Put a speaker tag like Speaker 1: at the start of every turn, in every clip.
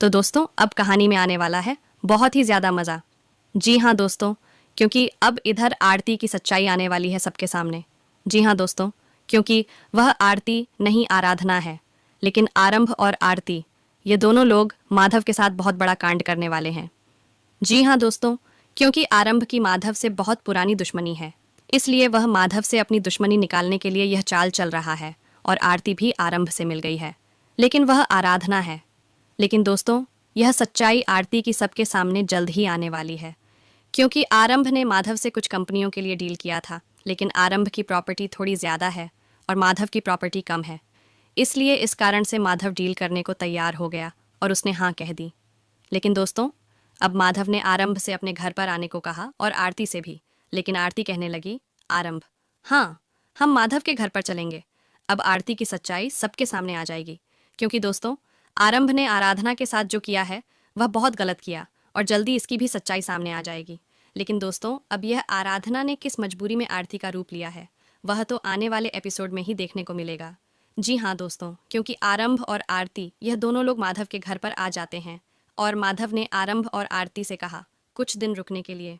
Speaker 1: तो दोस्तों अब कहानी में आने वाला है बहुत ही ज़्यादा मज़ा। जी हाँ दोस्तों, क्योंकि अब इधर आरती की सच्चाई आने वाली है सबके सामने। जी हाँ दोस्तों, क्योंकि वह आरती नहीं आराधना है, लेकिन आरंभ और आरती ये दोनों लोग माधव के साथ बहुत बड़ा कांड करने वाले हैं। जी हाँ दोस्तों, क्योंकि आरंभ की माधव से बहुत पुरानी दुश्मनी है, इसलिए वह माधव से अपनी दुश्मनी निकालने के लिए यह चाल चल रहा है और आरती भी आरंभ से मिल गई है, लेकिन वह आराधना है। लेकिन दोस्तों, यह सच्चाई आरती की सबके सामने जल्द ही आने वाली है, क्योंकि आरंभ ने माधव से कुछ कंपनियों के लिए डील किया था, लेकिन आरंभ की प्रॉपर्टी थोड़ी ज़्यादा है और माधव की प्रॉपर्टी कम है। इसलिए इस कारण से माधव डील करने को तैयार हो गया और उसने हाँ कह दी। लेकिन दोस्तों, अब माधव ने आरंभ से अपने घर पर आने को कहा और आरती से भी, लेकिन आरती कहने लगी, आरंभ, हाँ, हम माधव के घर पर चलेंगे। अब आरती की सच्चाई सबके सामने आ जाएगी, क्योंकि दोस्तों, आरंभ ने आराधना के साथ जो किया है वह बहुत गलत किया और जल्दी इसकी भी सच्चाई सामने आ जाएगी। लेकिन दोस्तों, अब यह आराधना ने किस मजबूरी में आरती का रूप लिया है वह तो आने वाले एपिसोड में ही देखने को मिलेगा। जी हाँ दोस्तों, क्योंकि आरंभ और आरती यह दोनों लोग माधव के घर पर आ जाते हैं और माधव ने आरंभ और आरती से कहा कुछ दिन रुकने के लिए।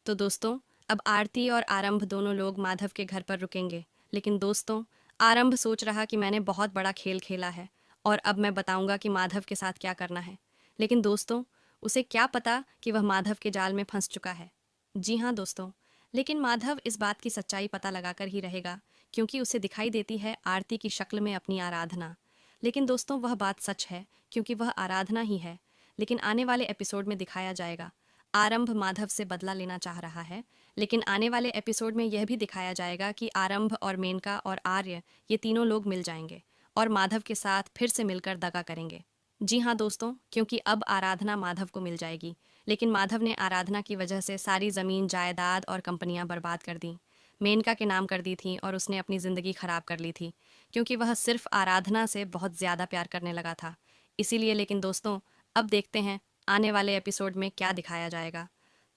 Speaker 1: तो दोस्तों, अब आरती और आरंभ दोनों लोग माधव के घर पर रुकेंगे। लेकिन दोस्तों, आरंभ सोच रहा कि मैंने बहुत बड़ा खेल खेला है और अब मैं बताऊंगा कि माधव के साथ क्या करना है। लेकिन दोस्तों, उसे क्या पता कि वह माधव के जाल में फंस चुका है। जी हाँ दोस्तों, लेकिन माधव इस बात की सच्चाई पता लगाकर ही रहेगा, क्योंकि उसे दिखाई देती है आरती की शक्ल में अपनी आराधना। लेकिन दोस्तों, वह बात सच है, क्योंकि वह आराधना ही है। लेकिन आने वाले एपिसोड में दिखाया जाएगा आरंभ माधव से बदला लेना चाह रहा है। लेकिन आने वाले एपिसोड में यह भी दिखाया जाएगा कि आरंभ और मेनका और आर्य ये तीनों लोग मिल जाएंगे और माधव के साथ फिर से मिलकर दगा करेंगे। जी हाँ दोस्तों, क्योंकि अब आराधना माधव को मिल जाएगी, लेकिन माधव ने आराधना की वजह से सारी ज़मीन जायदाद और कंपनियां बर्बाद कर दी, मेनका के नाम कर दी थी और उसने अपनी ज़िंदगी खराब कर ली थी, क्योंकि वह सिर्फ आराधना से बहुत ज़्यादा प्यार करने लगा था। इसीलिए लेकिन दोस्तों, अब देखते हैं आने वाले एपिसोड में क्या दिखाया जाएगा।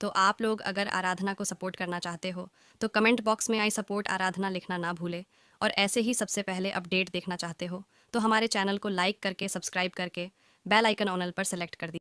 Speaker 1: तो आप लोग अगर आराधना को सपोर्ट करना चाहते हो तो कमेंट बॉक्स में आई सपोर्ट आराधना लिखना ना भूले। और ऐसे ही सबसे पहले अपडेट देखना चाहते हो तो हमारे चैनल को लाइक करके सब्सक्राइब करके बेल आइकन ऑनल पर सेलेक्ट कर दीजिए।